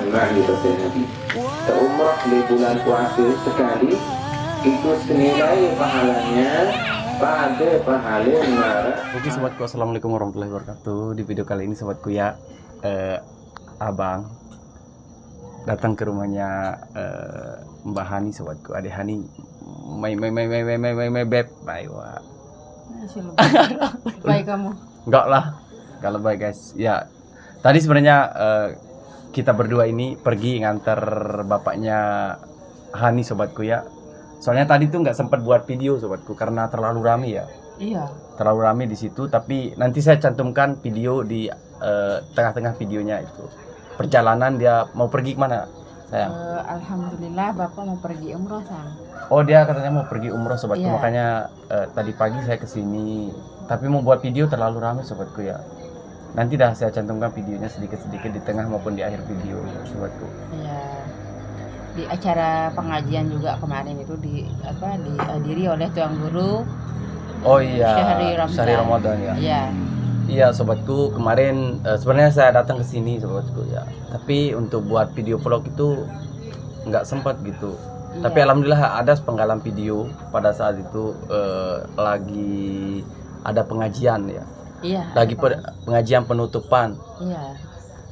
pernah gitu Nabi. Umrah di bulan puasa sekali itu senilai pahalanya pada pahala marah. Oke sobatku, assalamualaikum warahmatullahi wabarakatuh. Di video kali ini sobatku ya, abang datang ke rumahnya Mbak Hani sobatku, Adik Hani, beb, baik wah. Baik kamu? Enggak lah, enggak lebay guys. Ya, tadi sebenarnya kita berdua ini pergi nganter bapaknya Hani sobatku ya. Soalnya tadi tuh nggak sempat buat video sobatku karena terlalu rame ya. Iya. Terlalu rame di situ, tapi nanti saya cantumkan video di tengah-tengah videonya itu. Perjalanan dia mau pergi kemana, sayang? Alhamdulillah Bapak mau pergi umroh, Sang. Oh, dia katanya mau pergi umroh sobatku, Iya. makanya tadi pagi saya kesini. Tapi mau buat video terlalu ramai sobatku ya. Nanti dah saya cantumkan videonya sedikit-sedikit di tengah maupun di akhir video sobatku. Iya. Di acara pengajian juga kemarin itu dihadiri oleh Tuan Guru. Oh iya, Syahri Ramadan ya. Iya. Iya sobatku, kemarin sebenarnya saya datang ke sini sobatku ya. Tapi untuk buat video vlog itu nggak sempat gitu. Iya. Tapi alhamdulillah ada penggalan video pada saat itu lagi ada pengajian ya. Iya. Lagi pengajian penutupan Iya.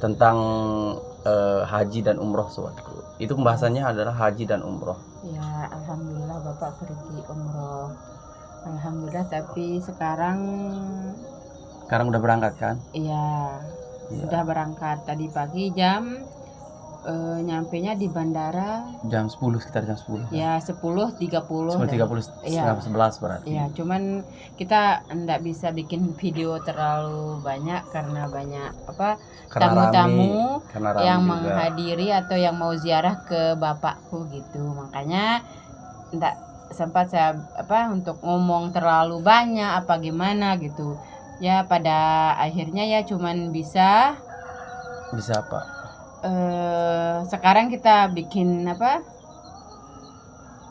tentang haji dan umroh sobatku. Itu pembahasannya adalah haji dan umroh. Ya, alhamdulillah Bapak pergi umroh. Alhamdulillah, tapi sekarang Sekarang udah berangkat kan? iya, Iya. udah berangkat tadi pagi jam nyampenya di bandara Jam 10, sekitar jam 10. ya 10.30. 10.30, Iya. setengah 11 berarti. Iya, cuman kita nggak bisa bikin video terlalu banyak karena banyak Karena tamu-tamu karena rame yang juga. menghadiri atau yang mau ziarah ke bapakku gitu. Makanya nggak sempat saya untuk ngomong terlalu banyak apa gimana gitu. Ya pada akhirnya ya cuman bisa apa? sekarang kita bikin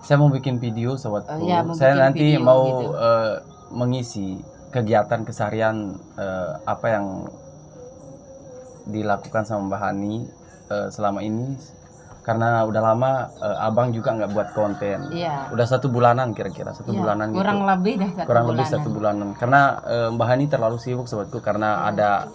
Saya mau bikin video sobatku. ya, mau Saya bikin nanti video mau gitu. mengisi kegiatan keseharian apa yang dilakukan sama Mbak Hani selama ini, karena udah lama abang juga nggak buat konten. Iya. Udah 1 bulanan kira-kira, 1 Iya, bulanan kurang gitu. lebih dah Kurang lebih 1 bulanan. Karena Mbak Hani terlalu sibuk sobatku, karena ada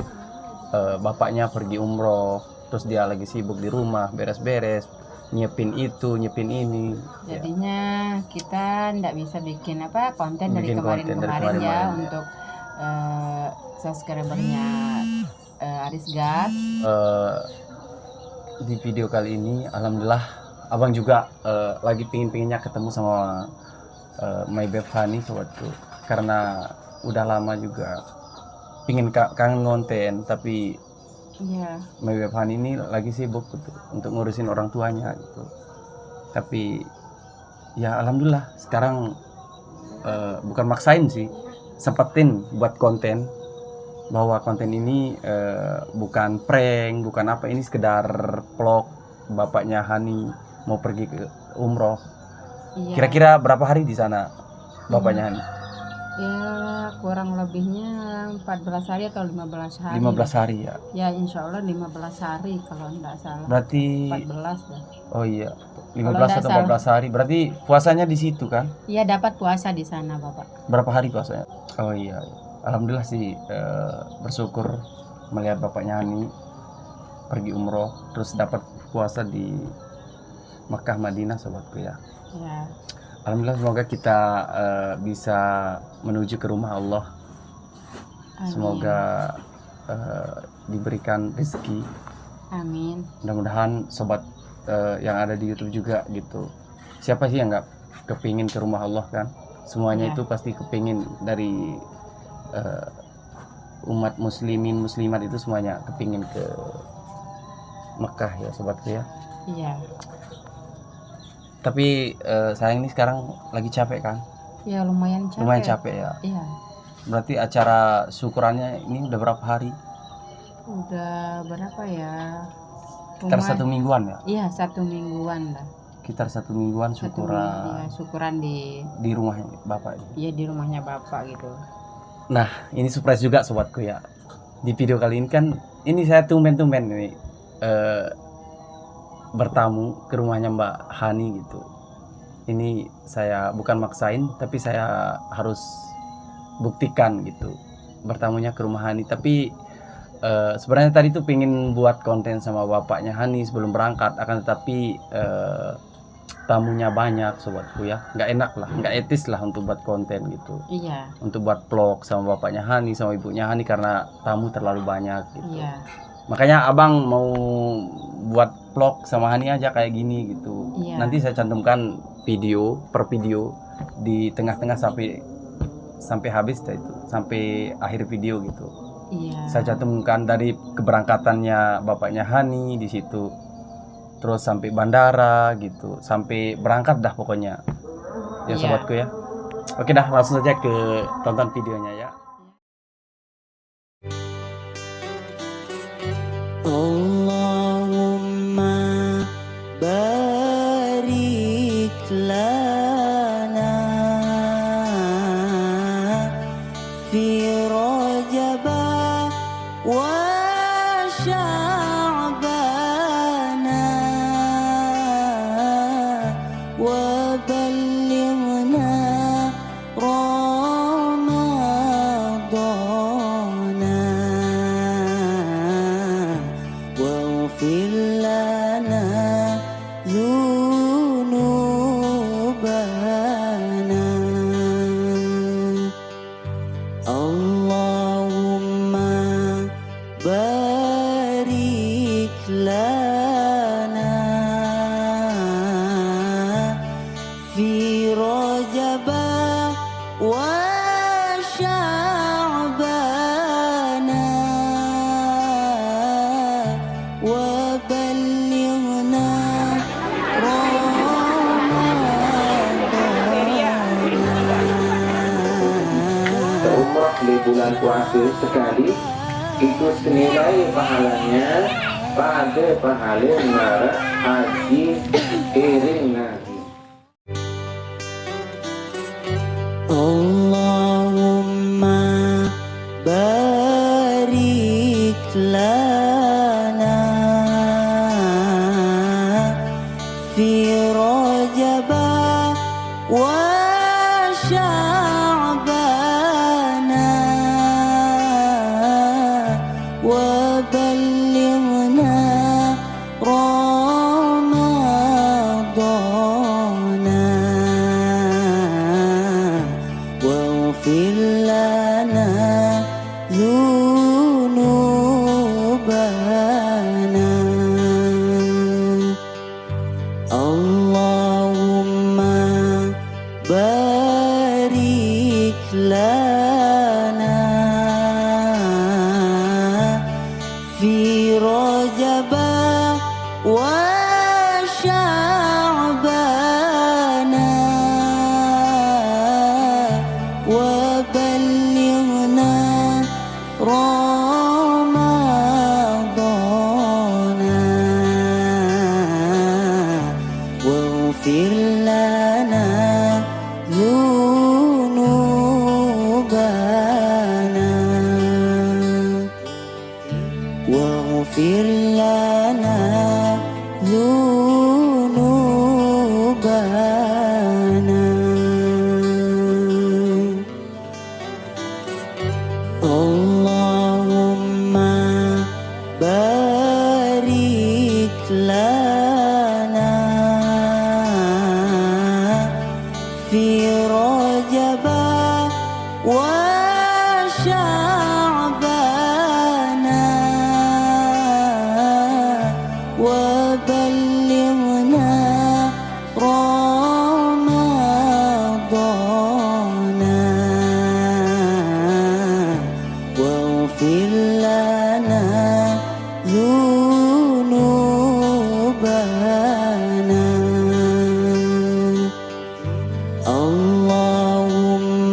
bapaknya pergi umroh, terus dia lagi sibuk di rumah beres-beres, nyiapin itu, nyiapin ini. Jadinya kita ndak bisa bikin konten dari Bikin konten dari kemarin-kemarin ya kemarin-kemarin, ya. untuk subscribernya Aris Gas. Di video kali ini alhamdulillah abang juga lagi pingin-pinginnya ketemu sama My Beb Hani sobatku, karena udah lama juga pingin kangen konten, tapi Iya. My Beb Hani ini lagi sibuk gitu, untuk ngurusin orang tuanya gitu. Tapi ya alhamdulillah sekarang bukan maksain sih, sempetin buat konten, bahwa konten ini bukan prank, bukan apa, ini sekedar vlog bapaknya Hani mau pergi ke umroh. Iya. Kira-kira berapa hari di sana bapaknya Hani? Ya kurang lebihnya 14 hari atau 15 hari. 15 hari ya. Ya insya Allah 15 hari kalau enggak salah. Berarti 14 dah. oh iya, Kalau 15 nggak atau 14 hari. Berarti puasanya di situ kan? Iya dapat puasa di sana Bapak. Berapa hari puasanya? Oh iya. Alhamdulillah sih bersyukur melihat bapaknya Hani pergi umroh terus dapat puasa di Mekah Madinah sobatku ya. Ya. Alhamdulillah, semoga kita bisa menuju ke rumah Allah. Amin. Semoga diberikan rezeki. Amin. Mudah-mudahan sobat yang ada di YouTube juga gitu. Siapa sih yang nggak kepingin ke rumah Allah kan? Semuanya Ya. itu pasti kepingin dari umat muslimin muslimat itu semuanya kepingin ke Mekah ya sobatku ya. Iya. Tapi sayang ini sekarang lagi capek kan? Ya lumayan capek. Lumayan capek ya. Iya. Berarti acara syukurannya ini udah berapa hari? Udah berapa ya? Sekitar 1 mingguan ya? Iya 1 mingguan lah. Sekitar 1 mingguan syukuran. Ya, syukuran Di rumahnya bapak ini. Iya di rumahnya bapak gitu. Nah ini surprise juga sobatku ya. Di video kali ini kan ini saya tumben-tumben nih bertamu ke rumahnya Mbak Hani gitu. Ini saya bukan maksain, tapi saya harus buktikan gitu bertamunya ke rumah Hani. Tapi sebenarnya tadi tuh pengen buat konten sama bapaknya Hani sebelum berangkat, akan tetapi tamunya banyak sobatku ya, nggak enak lah, nggak etis lah untuk buat konten gitu, Iya, untuk buat vlog sama bapaknya Hani sama ibunya Hani karena tamu terlalu banyak gitu. iya, Makanya abang mau buat vlog sama Hani aja kayak gini gitu. Iya. Nanti saya cantumkan video per video di tengah-tengah sampai habis itu, sampai akhir video gitu. iya. Saya cantumkan dari keberangkatannya bapaknya Hani di situ, terus sampai bandara gitu, sampai berangkat dah pokoknya. Ya Iya. sobatku ya. Oke dah, langsung saja ke tonton videonya ya. Allahumma barik lana fi Rajab wa Sya'bana wa ballighna Ramadana واغفر لنا ذنوبنا اللهم بارك لنا في رجب وشعبان وبلغنا Umrah di bulan puasa sekali itu senilai pahalanya pada pahala mara haji iring Nabi. Allahumma barik lana fi Rajab wa Sya'bana wa ballighna Ramadana واغفر لنا ذنوبنا اللهم بارك لنا في رجب وشعبان وبلغنا رمضان واغفر لنا ذنوبنا واغفر لنا ذنوبنا اللهم بارك لنا في رجب وشعبان وبلغنا رمضان واغفر لنا ذنوبنا اللهم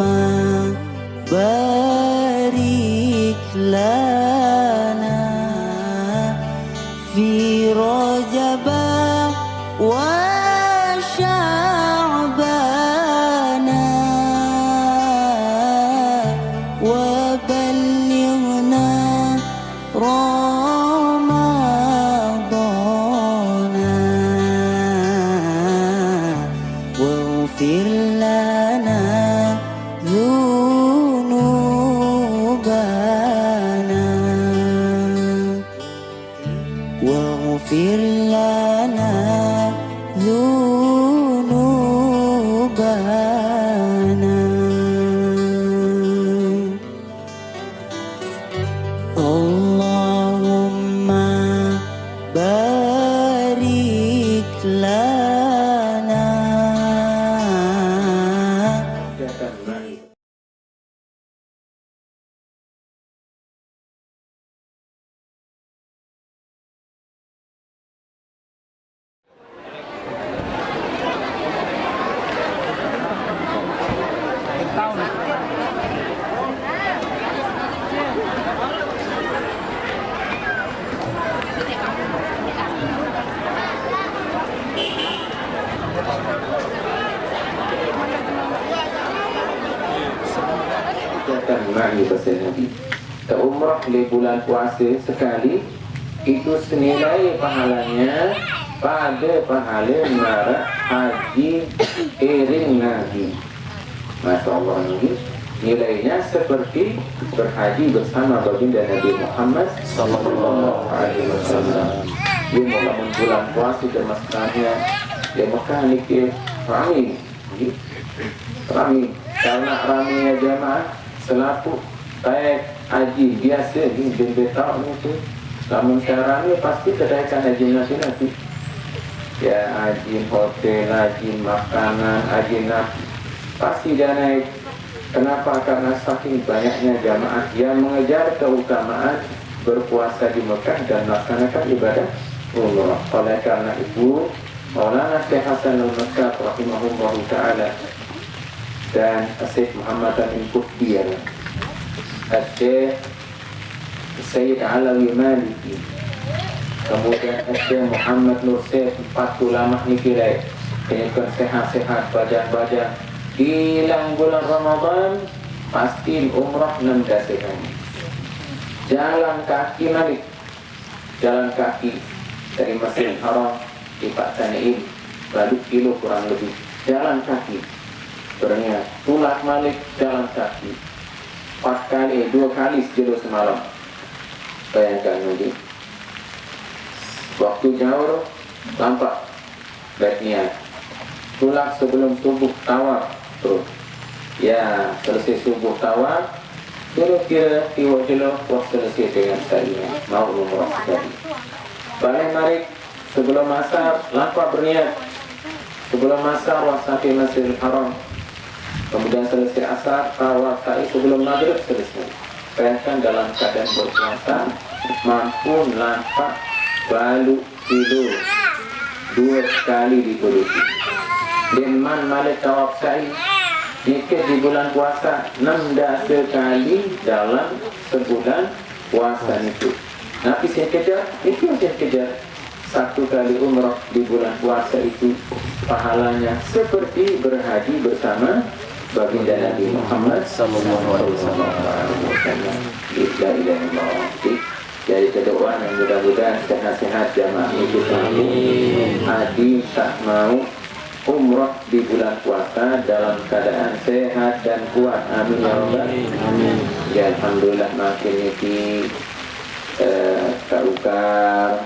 بارك لنا في رجب واغفر لنا ذنوبنا اللهم بارك لنا Mari bahasa Nabi. Umrah di bulan puasa sekali itu senilai pahalanya pada pahala mara haji iring Nabi. Masya Allah, ini nilainya seperti berhaji bersama baginda Nabi Muhammad Sallallahu Alaihi Wasallam. Dia malam bulan puasa termasuknya dia Mekah nikir rami, rami karena raminya jamaah selaku baik haji biasa di bentang itu. Namun sekarang ini pasti kenaikan haji nanti. Ya haji hotel, haji makanan, haji nafsu pasti dia naik. Kenapa? Karena saking banyaknya jamaah yang mengejar keutamaan berpuasa di Mekah dan melaksanakan ibadah umrah. Oleh karena itu, Maulana Syekh Hasan al-Makkah rahimahullah ta'ala dan Syekh Muhammad al-Qutbi, Syekh Sayyid Alawi Maliki, kemudian Syekh Muhammad Nur Syekh, 4 ulama ni kira kenyukan sehat-sehat badan-badan hilang bulan Ramadan pasti umrah 6 hari. Jalan kaki balik, jalan kaki dari Masjidil Haram di Pak Tani'in balik kilo kurang lebih, jalan kaki berniat tulak balik jalan kaki 4 kali, 2 kali sejauh semalam. Bayangkan nanti waktu jauh nampak berniat tulak sebelum subuh tawaf terus ya, selesai subuh tawaf kira-kira 3 kilo selesai dengan tadinya mau umrah sekali. Balik narik sebelum asar nampak berniat sebelum asar wasafi Masjidil Haram, kemudian selesai asar tawaf sa'i sebelum maghrib selesai. Bayangkan dalam keadaan berpuasa mampu nampak balu kilo 2 kali dipuluti. Liman malik tawaf sa'i nikah di bulan puasa 16 kali dalam sebulan puasa itu. Nabi saya kejar, itu saya kejar. 1 kali umrah di bulan puasa itu pahalanya seperti berhaji bersama baginda Nabi Muhammad Sallallahu Alaihi Wasallam. La ilaha illallah. Jadi berdoa dan mudah-mudahan sehat-sehat jamaah itu selalu. Hadi tak mau umrah di bulan puasa dalam keadaan sehat dan kuat. Amin ya rabbal alamin. Ya alhamdulillah makin niki Kak Ukar,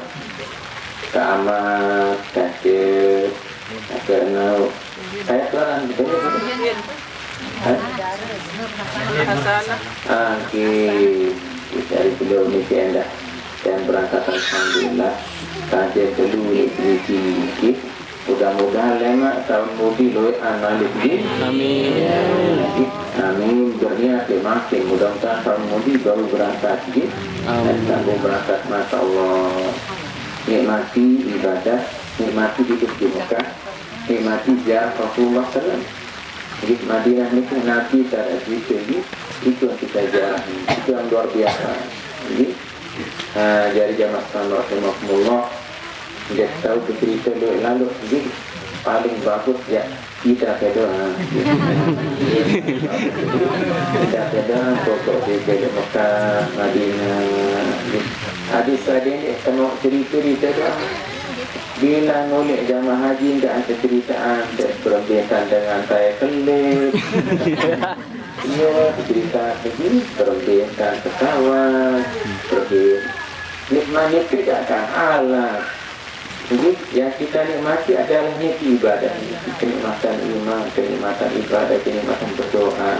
Kak Ahmad, Kak Cik, Kak Nau. Saya pelan betul. Dari beliau niki anda dan berangkat alhamdulillah. Kajian dulu niki. Mudah-mudahan lema tahun mudi loe analik di amin. Amin berniat makin mudah-mudahan tahun mudi baru berangkat di dan sambung berangkat. Masya Allah, nikmati ibadah, nikmati hidup di Mekah, nikmati ziarah Rasulullah SAW. Jadi Madinah ini Nabi tadi itu yang kita ziarah, itu yang luar biasa. Jadi dari jamaah sallallahu alaihi wasallam dia tahu bercerita lalu jadi paling bagus ya kita berdoa pokok di Mekah Madinah. Hadis-hadis semua cerita doa bila nulis jamaah haji tidak ada ceritaan berlebihan dengan saya kelip iya cerita begini berlebihan pesawat berlebihan nikmatnya tidak akan halal. Jadi yang kita nikmati adalah nikmat ibadah, kenikmatan iman, kenikmatan ibadah, kenikmatan berdoa.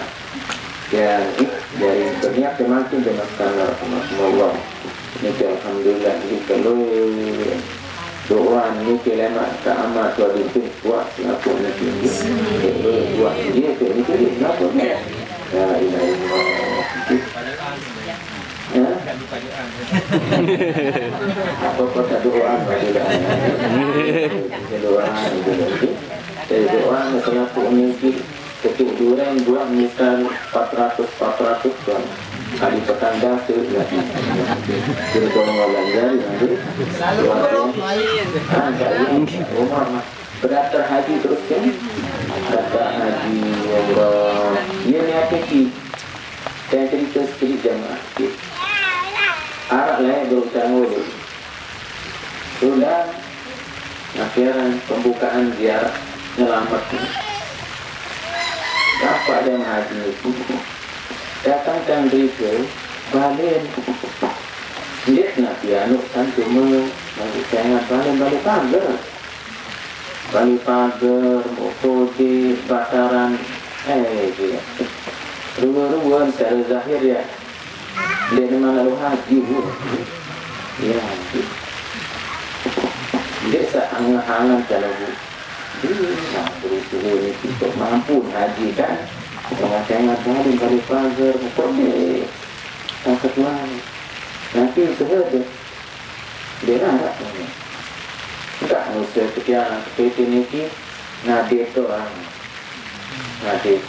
Ya, dari berniat semakin dengan Allah. Ini alhamdulillah ini kalau doa ini kelema tak amat tuan itu buat apa nak ini buat dia tu ini tu apa ni? Ya ilahi Allah. Ya. Apa kata doa bagi doa? Doa doa masalah tu ini ketik durian buat misal 400 tuan. Kali petanda tu lagi. Jadi kalau orang jari nanti. Umar berdaftar haji terus kan? Berdaftar haji Allah. Dia ni apa ki? Saya cerita sedikit jamaah. Arak lah berusaha dulu. Sudah akhiran pembukaan ziarah nyelamat. Apa ada yang haji itu? Datangkan mereka balik. Dia nak piano kan cuma balik sangat balik pagar. Balik pagar, mokode, bataran, dia. Ruang secara zahir ya. Dia ni mana lu haji bu? Ya. Dia seangan-angan kalau bu. Nah, berusaha ni kita mampu haji kan? Jangan balik pagar, mokode, angkat lain. Nanti usaha dia nak ni. Tak usaha sekian seperti ni ki, nadi tu orang, nadi.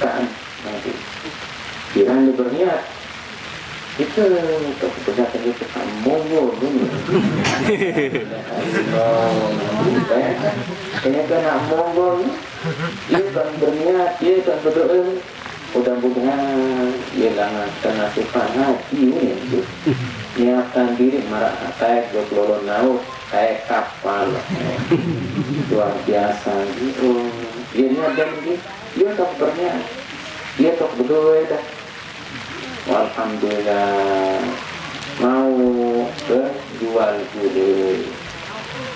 Kan nanti kira dia berniat kita untuk kegiatan kita monggo dulu. Kayaknya kan nak monggo ni, dia kan berniat, dia kan berdoa. Mudah-mudahan dia langatkan nasiban haji ni. Niatkan diri marah kayak 20 laut, kayak kapal. Luar biasa gitu. Dia niat dan dia tak berniat, dia tak berdoa dah. Alhamdulillah mau berjual gula,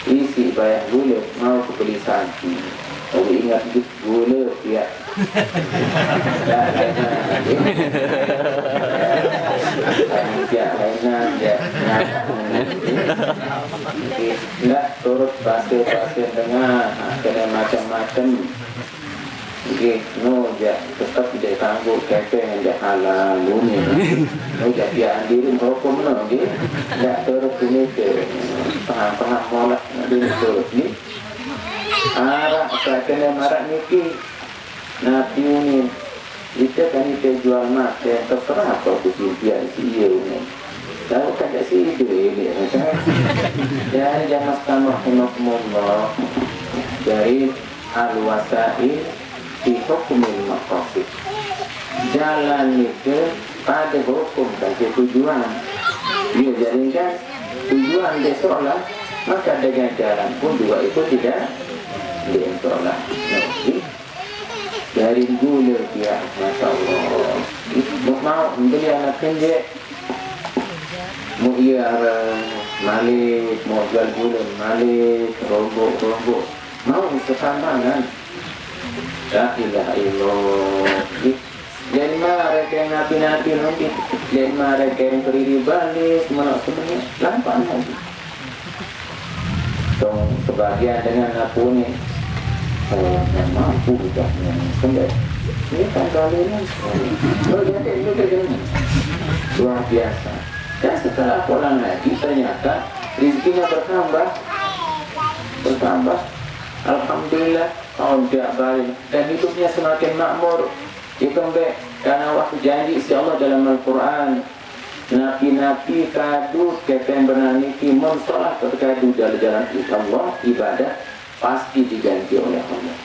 isi bayar gula, mau beli sapi. Kalau ingat gula dia. Tidak turut pasir dengan kena macam-macam. Okey, no dia tetap tidak tangguh kepeng dia halal dunia. No dia biar diri merokok mana okey. Tak turut ini ke paham molek diri turut ni. Arak kena marak niki. Nabi ni kita kan kita jual mata terserah apa kesimpian si ni. Tahu kan tak si itu ini macam. Jadi jangan rahimahumullah dari al-wasail di hukumil maqasid. Jalan itu pada hukum bagi tujuan. Dia jadikan tujuan dia solat, maka dengan jalan pun juga itu tidak dia solat. Dari gula dia, masya Allah. Mau membeli anak kendek, mau malik, mau jual gula malik, rombok, mau kesambangan. La ilaha illallah. Jangan marah yang nabi-nabi nanti. Jangan marah yang berdiri balik, semuanya lampan lagi. Dong sebagian dengan aku ni. Yang mampu juga yang sendiri. Ini kan kali ini. Luar biasa. Dan setelah pulang lagi ternyata rezekinya bertambah. Alhamdulillah tahun tiap balik dan hidupnya semakin makmur. Itu baik karena waktu janji si Allah dalam Al-Quran. Nabi-nabi kadu kata yang benar niki mensolah kadu jalan-jalan Allah ibadah pasti diganti oleh Allah.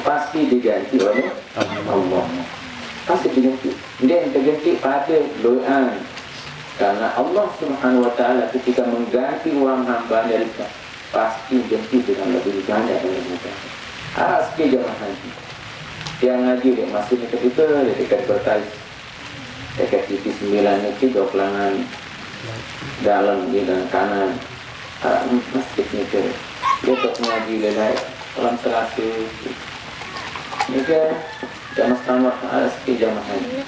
Pasti diganti oleh Allah. Pasti diganti. Dia yang terganti pada doa. Karena Allah Subhanahu Wa Taala ketika mengganti uang hamba dari pasti ganti dengan lebih banyak dari mudah. Sikit jemaah haji. Yang ngaji dia masuk ke kita dekat bertai. Dekat TV 9 itu 2 pelangan dalam dan kanan masjid ni ke dia tak mengaji lelai dalam selasa ni ke jamaah tamat sikit jamaah haji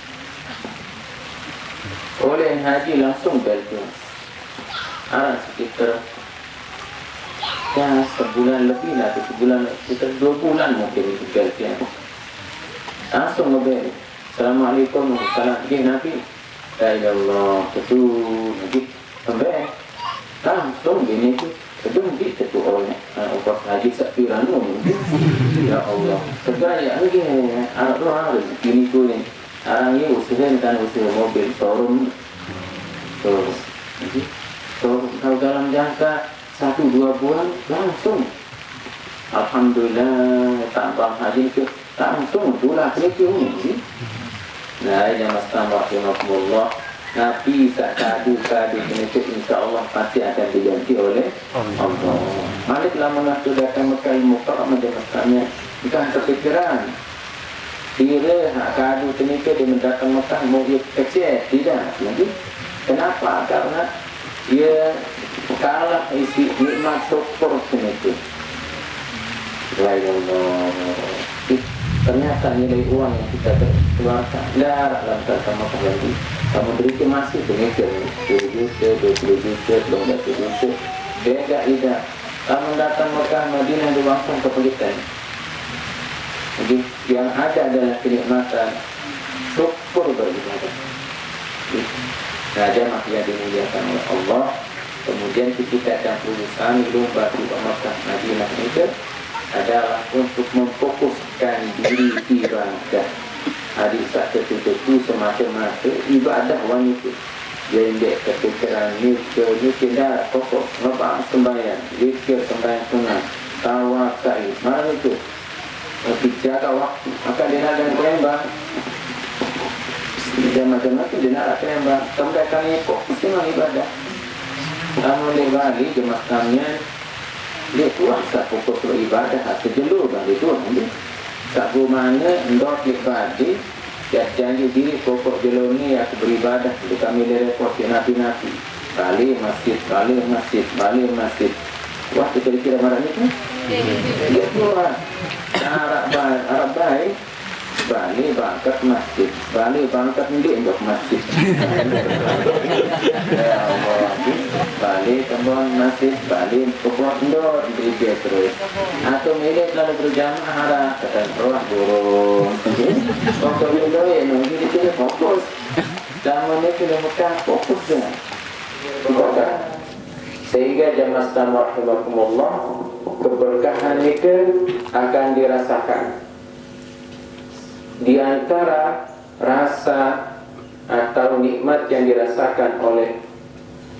oleh haji langsung bel tu sekitar ya sebulan lebih lah sebulan sekitar 2 bulan mungkin itu bel tu langsung ngebel Assalamualaikum warahmatullahi wabarakatuh Nabi ya Allah betul Nabi sampai langsung gini tu sebelum kita tu oleh upah haji sakiranu ya Allah segala lagi anak tu harus gini tu ni orang ni usaha dan usaha mobil showroom so kalau dalam jangka 1-2 bulan langsung Alhamdulillah tambah haji tu langsung tulah kerja ni nah yang Astagfirullah Nabi tak kadu-kadu penyakit insyaAllah pasti akan diganti oleh Allah maliklah mengaku datang Mekah Mukarramah Makkahnya bukan kepikiran kira hak kadu penyakit dia mendatang Mekah mau dia kecil tidak lagi kenapa karena dia kalah isi nikmat syukur penyakit ya Allah ternyata nilai uang yang kita keluarkan darah dalam kata Mekah lagi kamu berikan masih pengikir 10 juta, 20 juta, 30 juta beda tidak kamu datang Mekah Madinah langsung ke pegitan jadi yang ada adalah kenikmatan syukur beribadah nah jamaah yang dimuliakan oleh Allah kemudian kita akan berusaha lomba di Mekah Madinah itu adalah untuk memfokuskan diri ibadah. Hadis satu semacam-macam ibadah wanita. Jadi kepikiran ni tidak pokok ngapa sembahyang, zikir sembahyang sunat, tawakal, mana itu? Jaga waktu. Maka dia nak dengan kelembang. Dia macam-macam dia nak kelembang. Sampai kali fokus dengan ibadah. Namun di Bali jemaahnya dia kuat tak fokus beribadah sejelur bagi Tuhan dia tak mana ndok di Bali dia janji diri pokok jelur ni aku beribadah untuk kami repot nabi-nabi Bali masjid wah kita dikira marah ni kan dia kuat Arab baik Bali bangkat masjid Bali bangkat ndik untuk masjid ya Allah Bali kembang masjid Bali kebun ndor diberi terus atau milik lalu berjamaah arah kata roh burung waktu itu ya nunggu di sini fokus zaman itu Mekah fokus dengan sehingga jamaah rahimakumullah keberkahan itu akan dirasakan di antara rasa atau nikmat yang dirasakan oleh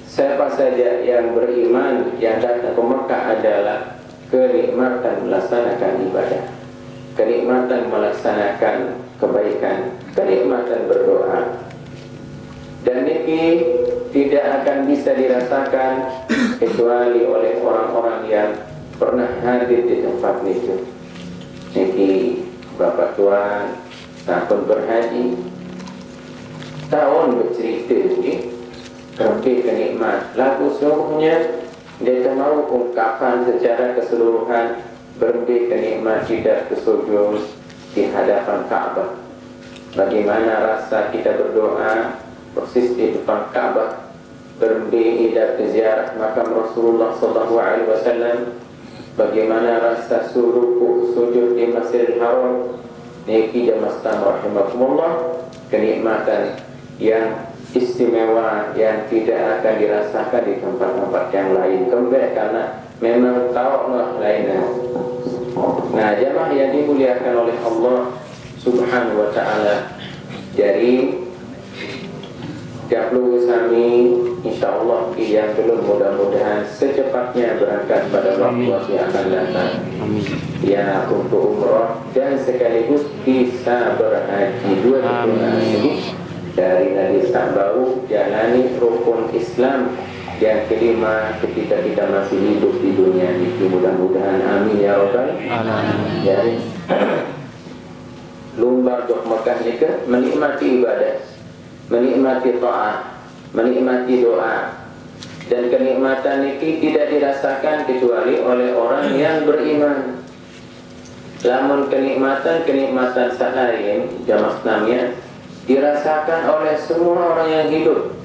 siapa saja yang beriman yang datang ke Mekah adalah kenikmatan melaksanakan ibadah, kenikmatan melaksanakan kebaikan, kenikmatan berdoa. Dan ini tidak akan bisa dirasakan kecuali oleh orang-orang yang pernah hadir di tempat itu. Niki Bapak Tuan tahun berhaji tahun bercerita ini kerpi kenikmat lagu seluruhnya dia mau ungkapan secara keseluruhan berbi kenikmat tidak kesujud di hadapan Ka'bah bagaimana rasa kita berdoa persis di depan Ka'bah berbi hidup ziarah makam Rasulullah SAW bagaimana rasa suruh sujud di Masjidil Haram niki jamaah rahimakumullah kenikmatan yang istimewa yang tidak akan dirasakan di tempat-tempat yang lain kembali karena memang ta'ala lainnya. Nah jamaah yang dimuliakan oleh Allah Subhanahu wa ta'ala jadi perlu kami insyaallah yang belum mudah-mudahan secepatnya berangkat pada waktu yang akan datang ya untuk umrah dan sekaligus bisa berhaji dua tujuan ini dari Nabi Sa'bau jalani rukun Islam yang kelima ketika kita masih hidup di dunia ini mudah-mudahan amin ya rabbal alamin. Jadi lumba untuk Mekah ini menikmati ibadah menikmati ta'ah menikmati doa. Dan kenikmatan ini tidak dirasakan kecuali oleh orang yang beriman. Namun kenikmatan lain jamaah namanya dirasakan oleh semua orang yang hidup.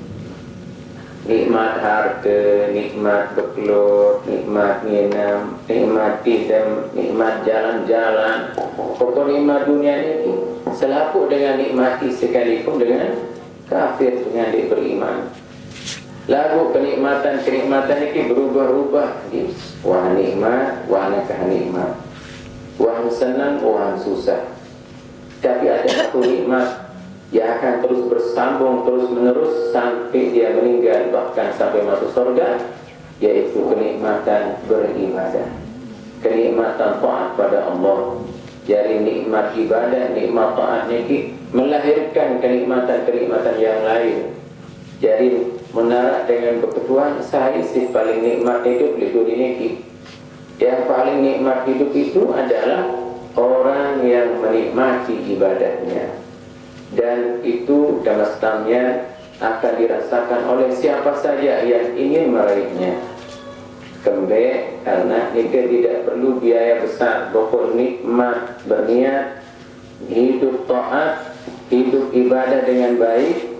Nikmat harta, nikmat bekelur, nikmat nginam, nikmat tidam, nikmat jalan-jalan. Pokok nikmat dunia ini selaput dengan nikmati sekalipun dengan kafir dengan dia beriman. Lalu kenikmatan ini berubah-ubah. Wah nikmat, wah nikmat. Wah senang, wah susah. Tapi ada satu nikmat yang akan terus bersambung terus menerus sampai dia meninggal, bahkan sampai masuk surga, yaitu kenikmatan beribadah, kenikmatan taat pada Allah. Jadi nikmat ibadah, nikmat taat ini melahirkan kenikmatan yang lain. Jadi menara dengan berketuhan saya sih paling nikmat hidup di dunia ini. Yang paling nikmat hidup itu adalah orang yang menikmati ibadahnya. Dan itu damastanya akan dirasakan oleh siapa saja yang ingin meraihnya. Kembali karena nikah tidak perlu biaya besar. Pokok nikmat berniat, hidup taat, hidup ibadah dengan baik,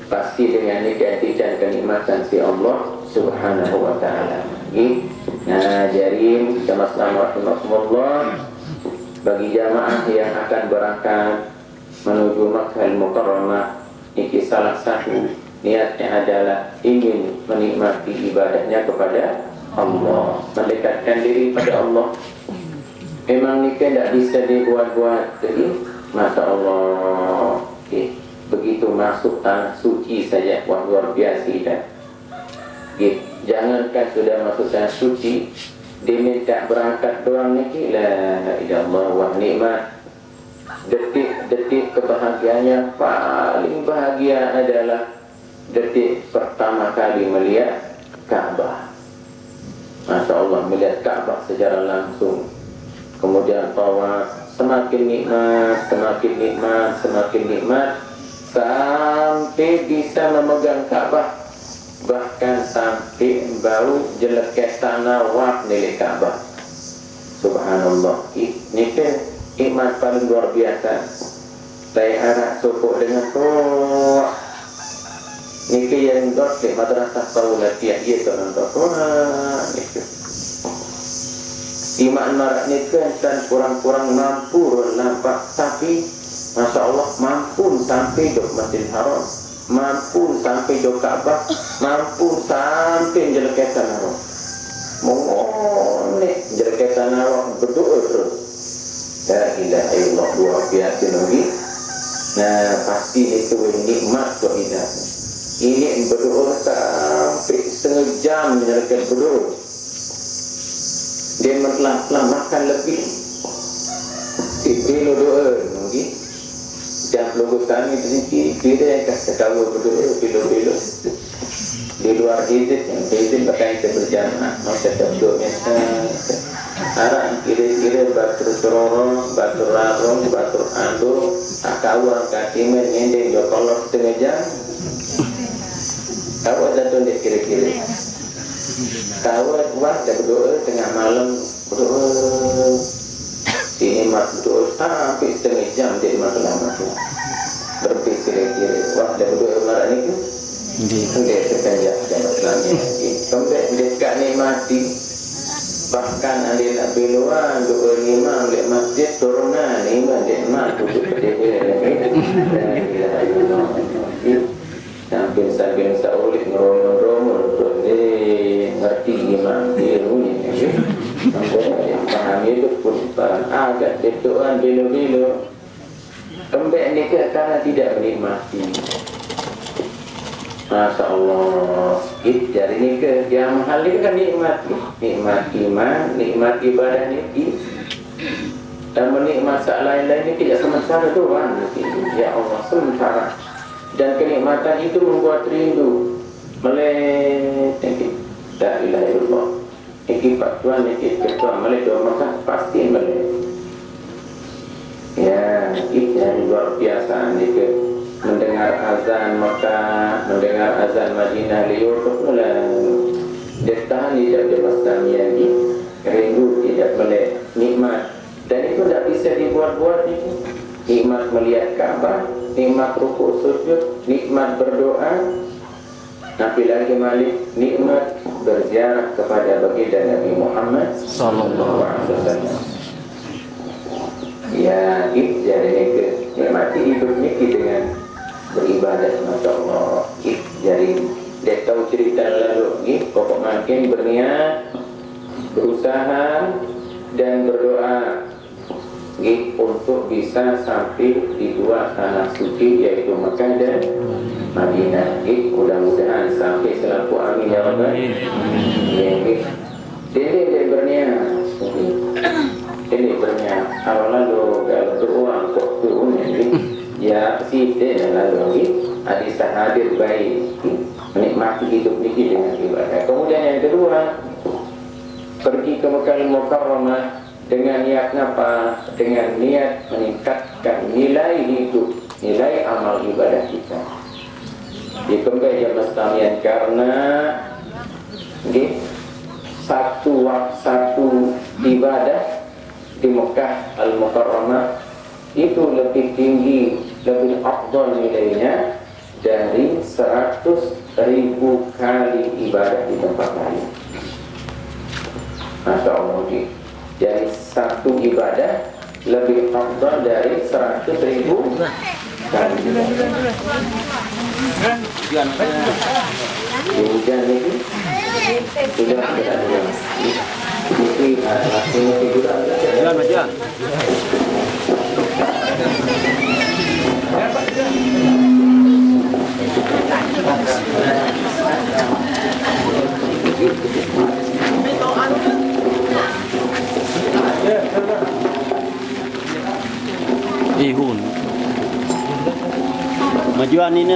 pasti dengan nikah dan kenikmatan si Allah Subhanahu wa ta'ala. Nah, jadi jamaah rahimahumullah, bagi jamaah yang akan berangkat menuju Makkah Mukarramah, ini salah satu niatnya adalah ingin menikmati ibadahnya kepada Allah, mendekatkan diri pada Allah. Memang nikah tidak bisa dibuat-buat, jadi Masya Allah, begitu masuk tanah suci saja, wah luar biasa dah. Jangankan sudah masuk tanah suci, diminta berangkat doang ni, la ilallah, wah nikmat. Detik-detik kebahagiaannya paling bahagia adalah detik pertama kali melihat Ka'bah. Masya Allah, melihat Ka'bah secara langsung. Kemudian tawaf, semakin nikmat, semakin nikmat, semakin nikmat, sampai bisa memegang Ka'bah, bahkan sampai bau jelek tanah waf milik Ka'bah. Subhanallah, ini kan nikmat paling luar biasa. Saya harap sokok dengan toh niki yang dot di madrasah Saulatia itu nonton iman marak nikah dan kurang-kurang mampu nampak, tapi Masya Allah mampu sampai dok Masjidil Haram, mampu sampai dok Ka'bah, mampu sampai jeleketan Haram, mengonek jeleketan Haram, berdoa terus. La ilaha illallah, luar biasa lagi. Nah pasti itu nikmat buat kita. Ini berdoa sampai setengah jam menyerahkan berdoa. Dia telah makan lebih. Bila doa lagi. Dan lugusan itu sedikit. Bila yang kata kau berdoa bila-bila. Di luar hizib, yang hizib pakai kita berjamaah. Maka berdoa arah kira-kira batur sorong, batur larong, batur ando, akawang kakimen nyendek jokolok setengah jam. Kawat datang dek kira-kira. Kawat buat dan berdoa tengah malam berdoa. Sini mat berdoa sampai setengah jam dek malam tu. Berpikir kira-kira. Wah dan berdoa marah ni tu. Hendak terkanjak dan masalahnya. Sampai dekat ni mati. Bahkan ada nak beluan doa lima oleh masjid turunan lima dek mak duduk berdiri sambil saulit ngeromon ngerti imam dia bunyi sampai paham itu pun agak doa belu-belu kembali nikah karena tidak menikmati. Masya Allah, dari nikah yang mahal ini kan nikmat iman, nikmat ibadah ini, dan menikmat lain-lain ini tidak sementara doang. Ya Allah sementara, dan kenikmatan itu membuat rindu melek. La ilaha illallah. Iki Pak Tuan, iki Ketua melek doa maka pasti melek. Ya, ini luar biasa nikah. mendengar azan Mekah, mendengar azan Madinah, liur kepulan detahan tidak demastamian ini rindu tidak boleh nikmat, dan itu tidak bisa dibuat-buat itu. Nikmat melihat Ka'bah, nikmat rukuk sujud, nikmat berdoa, tapi lagi malik nikmat berziarah kepada baginda Nabi Muhammad sallallahu alaihi wasallam. Ya, jadi nikmati hidup niki dengan beribadah, masya Allah. Jadi dia tahu cerita lalu ni, pokok makin berniat, berusaha dan berdoa untuk bisa sampai di dua tanah suci yaitu Mekah dan Madinah. Mudah-mudahan sampai selaku amin ya rabbal alamin. Dia berniat, ini berniat. Kalau lalu kalau beruang kok turunnya ya si dia lalu hadis hadir baik menikmati hidup ini dengan ibadah. Kemudian yang kedua, pergi ke Mekah Mukarramah dengan niat apa? Dengan niat meningkatkan nilai hidup, nilai amal ibadah kita. Dikembali jamaah sekalian, karena satu ibadah di Mekah Al-Mukarramah itu lebih tinggi, lebih afdal nilainya dari 100.000 kali ibadah di tempat lain. Masya Allah. Jadi satu ibadah lebih afdal dari 100.000 kali. Hujan ini sudah tidak ada. Ini hasilnya figuran. Jalan. Ihun majuan ini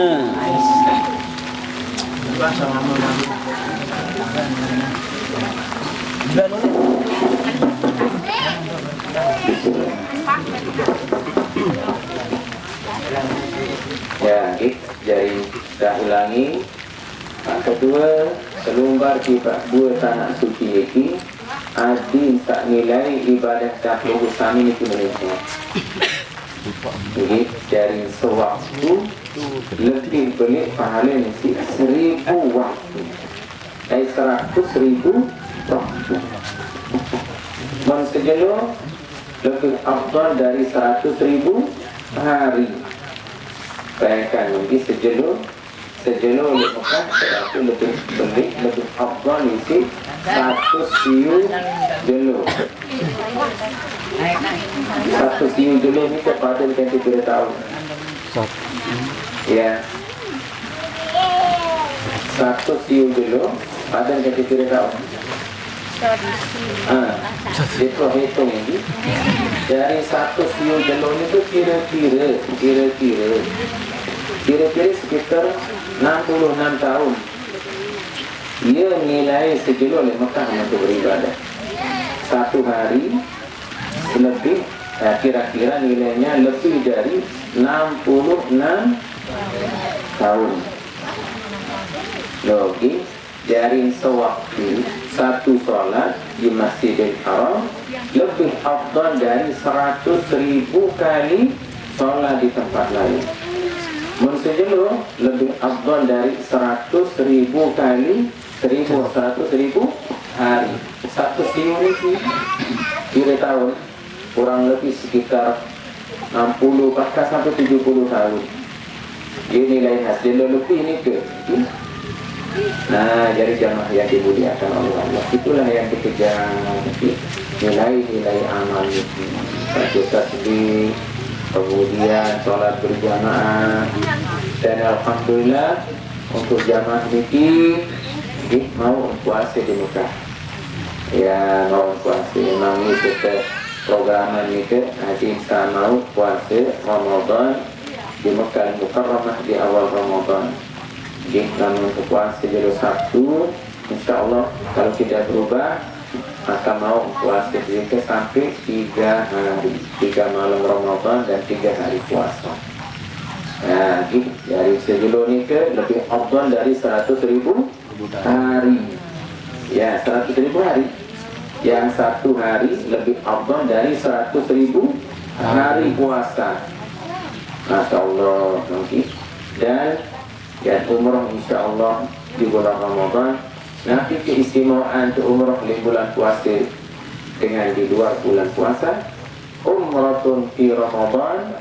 ya, jadi dah ulangi. Kedua, selumbar di dua tanah suci ini adi tak nilai ibadah tahlul usami itu Indonesia. Jadi dari sewaktu lebih banyak pahala nasi 1.000 waktu, 100.000 waktu. Mensejelo lebih afdal dari 100.000 hari. Bayangkan lagi sejelo oleh Mekah itu lebih baik, lebih afdal isi 100 siu jelo. 1 siu jelo ini kepada yang tidak tahu. Ya, 1 siu jelo pada yang tidak tahu. Hitung ini dari 1 siu jelo itu kira-kira sekitar 66 tahun ia nilai sejelo oleh Mekah untuk beribadah. Satu hari lebih, kira-kira nilainya lebih dari 66 tahun. Logi dari sewaktu satu sholat di Masjidil Haram lebih afdal dari 100.000 kali sholat di tempat lain. Mensejelo lebih afdal dari 100.000 kali 100.000 hari. Satu siu ini kira tahun kurang lebih sekitar 60 bahkan sampai 70 tahun. Ini nilai hasil lebih ini ke. Nah, jadi jamaah yang dimuliakan oleh Allah, itulah yang dikejar, nilai-nilai amal itu. Baca tasbih, kemudian sholat berjamaah, dan alhamdulillah untuk jamaah ini mau puasa di Mekah. Ya, mau puasa memang ini kita programan itu nanti kita mau puasa Ramadan di Mekah Mukarramah di awal Ramadan. Jadi namun puasa jalur Sabtu, insya Allah kalau tidak berubah maka mau puasa juga sampai 3 hari, 3 malam Ramadan dan 3 hari puasa. Nah, dari sebelum nikah lebih afdal dari 100.000 hari. Ya, 100.000 hari. Yang satu hari lebih afdal dari 100.000 hari puasa. Masya Allah, mungkin. Dan umrah insya Allah di bulan Ramadan. Nanti keistimewaan untuk umrah di bulan puasa dengan di luar bulan puasa. Umratun fi Ramadan.